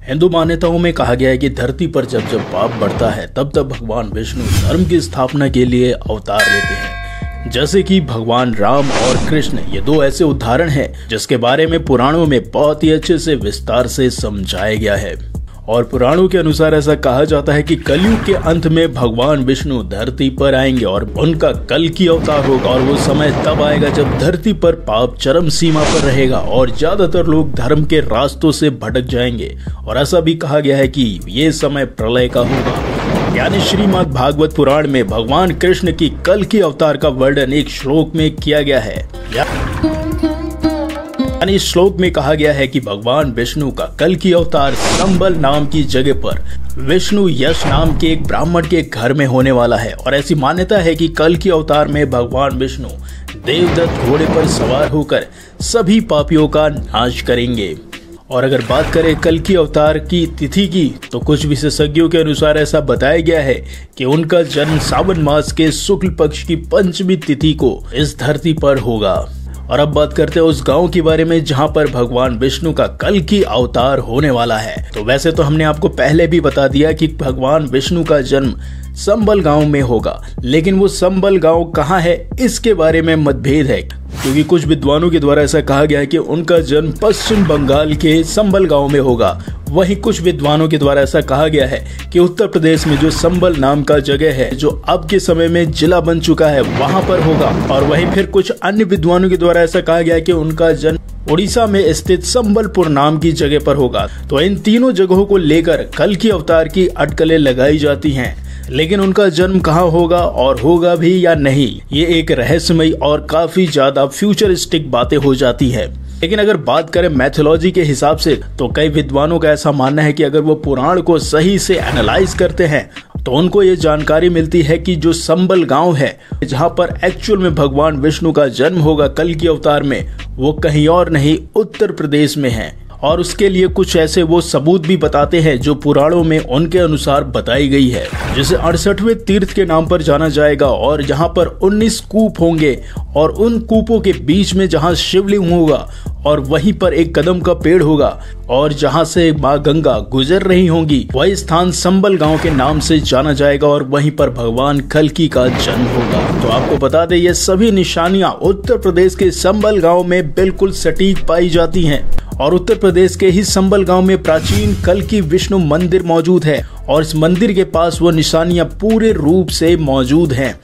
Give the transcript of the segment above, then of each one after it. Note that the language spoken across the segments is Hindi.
हिंदू मान्यताओं में कहा गया है कि धरती पर जब जब पाप बढ़ता है तब तब भगवान विष्णु धर्म की स्थापना के लिए अवतार लेते हैं। जैसे कि भगवान राम और कृष्ण, ये दो ऐसे उदाहरण हैं जिसके बारे में पुराणों में बहुत ही अच्छे से विस्तार से समझाया गया है। और पुराणों के अनुसार ऐसा कहा जाता है कि कलयुग के अंत में भगवान विष्णु धरती पर आएंगे और उनका कल की अवतार होगा। और वो समय तब आएगा जब धरती पर पाप चरम सीमा पर रहेगा और ज्यादातर लोग धर्म के रास्तों से भटक जाएंगे। और ऐसा भी कहा गया है कि ये समय प्रलय का होगा। यानी श्रीमद् भागवत पुराण में भगवान कृष्ण की कल की अवतार का वर्णन एक श्लोक में किया गया है। इस श्लोक में कहा गया है कि भगवान विष्णु का कल की अवतार संबल नाम की जगह पर विष्णु यश नाम के एक ब्राह्मण के घर में होने वाला है। और ऐसी मान्यता है कि कल की अवतार में भगवान विष्णु देवदत्त घोड़े पर सवार होकर सभी पापियों का नाश करेंगे। और अगर बात करें कल की अवतार की तिथि की, तो कुछ विशेषज्ञों के अनुसार ऐसा बताया गया है कि उनका जन्म सावन मास के शुक्ल पक्ष की पंचमी तिथि को इस धरती पर होगा। और अब बात करते हैं उस गांव के बारे में जहां पर भगवान विष्णु का कल की अवतार होने वाला है। तो वैसे तो हमने आपको पहले भी बता दिया कि भगवान विष्णु का जन्म संबल गांव में होगा, लेकिन वो संबल गांव कहाँ है इसके बारे में मतभेद है, क्योंकि कुछ विद्वानों के द्वारा ऐसा कहा गया है कि उनका जन्म पश्चिम बंगाल के संबल गांव में होगा। वहीं कुछ विद्वानों के द्वारा ऐसा कहा गया है कि उत्तर प्रदेश में जो संबल नाम का जगह है, जो अब के समय में जिला बन चुका है, वहां पर होगा। और वहीं फिर कुछ अन्य विद्वानों के द्वारा ऐसा कहा गया है कि उनका जन्म उड़ीसा में स्थित संबलपुर नाम की जगह पर होगा। तो इन तीनों जगहों को लेकर कल की अवतार की अटकलें लगाई जाती हैं, लेकिन उनका जन्म कहाँ होगा और होगा भी या नहीं, ये एक रहस्यमयी और काफी ज्यादा फ्यूचरिस्टिक बातें हो जाती है। लेकिन अगर बात करें मैथोलॉजी के हिसाब से, तो कई विद्वानों का ऐसा मानना है कि अगर वो पुराण को सही से एनालाइज करते हैं तो उनको ये जानकारी मिलती है कि जो संबल गांव है जहां पर एक्चुअल में भगवान विष्णु का जन्म होगा कल की अवतार में, वो कहीं और नहीं उत्तर प्रदेश में है। और उसके लिए कुछ ऐसे वो सबूत भी बताते हैं जो पुराणों में उनके अनुसार बताई गई है, जिसे 68वें तीर्थ के नाम पर जाना जाएगा। और जहां पर 19 कूप होंगे और उन कूपों के बीच में जहां शिवलिंग होगा और वहीं पर एक कदम का पेड़ होगा और जहां से माँ गंगा गुजर रही होंगी, वही स्थान संबल गांव के नाम से जाना जाएगा और वहीं पर भगवान कल्कि का जन्म होगा। तो आपको बता दें, ये सभी निशानियां उत्तर प्रदेश के संबल गांव में बिल्कुल सटीक पाई जाती हैं। और उत्तर प्रदेश के ही संबल गांव में प्राचीन कल्कि विष्णु मंदिर मौजूद है और इस मंदिर के पास वो निशानियां पूरे रूप से मौजूद हैं,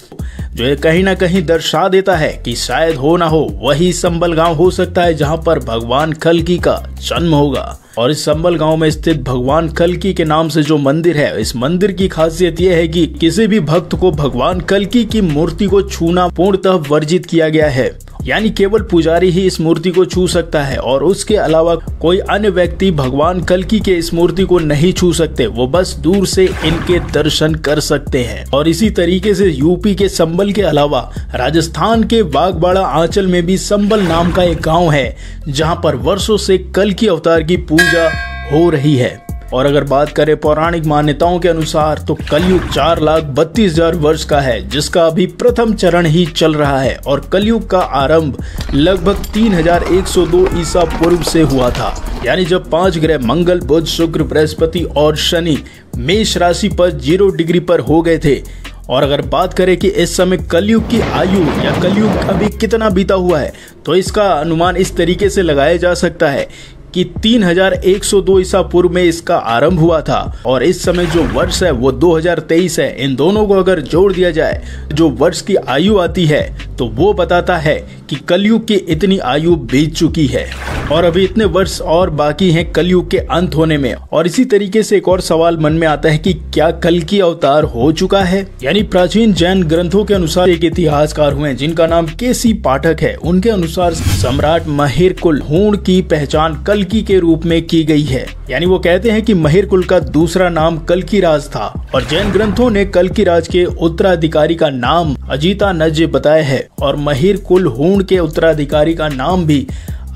जो ये कहीं ना कहीं दर्शा देता है कि शायद हो ना हो वही संबल गांव हो सकता है जहां पर भगवान कल्कि का जन्म होगा। और इस संबल गांव में स्थित भगवान कल्कि के नाम से जो मंदिर है, इस मंदिर की खासियत यह है कि किसी भी भक्त को भगवान कल्कि की मूर्ति को छूना पूर्णतः वर्जित किया गया है। यानी केवल पुजारी ही इस मूर्ति को छू सकता है और उसके अलावा कोई अन्य व्यक्ति भगवान कल्कि के इस मूर्ति को नहीं छू सकते, वो बस दूर से इनके दर्शन कर सकते हैं। और इसी तरीके से यूपी के संबल के अलावा राजस्थान के बागबाड़ा आंचल में भी संबल नाम का एक गांव है जहां पर वर्षों से कल्कि अवतार की पूजा हो रही है। और अगर बात करें पौराणिक मान्यताओं के अनुसार, तो कलयुग 4,32,000 वर्ष का है, जिसका अभी प्रथम चरण ही चल रहा है। और कलयुग का आरंभ लगभग 3102 ईसा पूर्व से हुआ था। यानी जब 5 ग्रह मंगल, बुध, शुक्र, बृहस्पति और शनि मेष राशि पर 0 डिग्री पर हो गए थे। और अगर बात करें कि इस समय कलयुग की आयु या कलयुग अभी कितना बीता हुआ है, तो इसका अनुमान इस तरीके से लगाया जा सकता है कि 3102 ईसा पूर्व में इसका आरंभ हुआ था और इस समय जो वर्ष है वो 2023 है। इन दोनों को अगर जोड़ दिया जाए, जो वर्ष की आयु आती है, तो वो बताता है कि कलयुग की इतनी आयु बीत चुकी है और अभी इतने वर्ष और बाकी हैं कलयुग के अंत होने में। और इसी तरीके से एक और सवाल मन में आता है कि क्या कल्कि अवतार हो चुका है? यानी प्राचीन जैन ग्रंथों के अनुसार एक इतिहासकार हुए जिनका नाम केसी पाठक है। उनके अनुसार सम्राट महिरकुल हूण की पहचान कल्कि के रूप में की गई है। यानी वो कहते हैं कि महिरकुल का दूसरा नाम कल्किराज था और जैन ग्रंथों ने कल्किराज के उत्तराधिकारी का नाम अजितानज्य बताया है और महिरकुल हूण के उत्तराधिकारी का नाम भी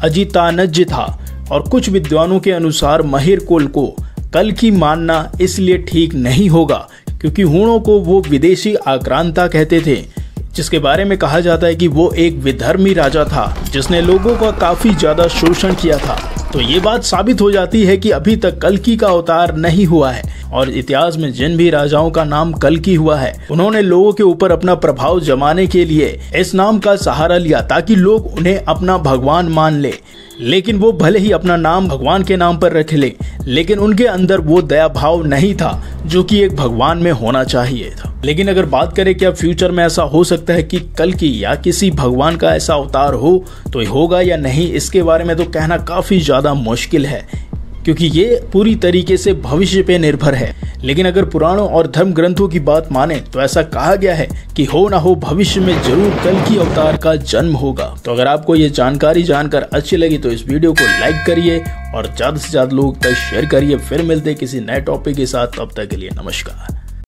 अजितानज्य था। और कुछ विद्वानों के अनुसार महिरकुल को कल्कि मानना इसलिए ठीक नहीं होगा क्योंकि हूणों को वो विदेशी आक्रांता कहते थे, जिसके बारे में कहा जाता है कि वो एक विधर्मी राजा था जिसने लोगों का काफी ज्यादा शोषण किया था। तो ये बात साबित हो जाती है कि अभी तक कल्कि का अवतार नहीं हुआ है और इतिहास में जिन भी राजाओं का नाम कल्कि हुआ है उन्होंने लोगों के ऊपर अपना प्रभाव जमाने के लिए इस नाम का सहारा लिया ताकि लोग उन्हें अपना भगवान मान ले। लेकिन वो भले ही अपना नाम भगवान के नाम पर रख ले, लेकिन उनके अंदर वो दया भाव नहीं था जो कि एक भगवान में होना चाहिए था। लेकिन अगर बात करें क्या फ्यूचर में ऐसा हो सकता है कि कल्कि या किसी भगवान का ऐसा अवतार हो, तो होगा या नहीं इसके बारे में तो कहना काफी ज्यादा मुश्किल है, क्योंकि ये पूरी तरीके से भविष्य पे निर्भर है। लेकिन अगर पुराणों और धर्म ग्रंथों की बात माने तो ऐसा कहा गया है कि हो ना हो भविष्य में जरूर कल्कि अवतार का जन्म होगा। तो अगर आपको ये जानकारी जानकर अच्छी लगी तो इस वीडियो को लाइक करिए और ज्यादा से ज्यादा लोग तक शेयर करिए। फिर मिलते किसी नए टॉपिक के साथ, तब तक के लिए नमस्कार।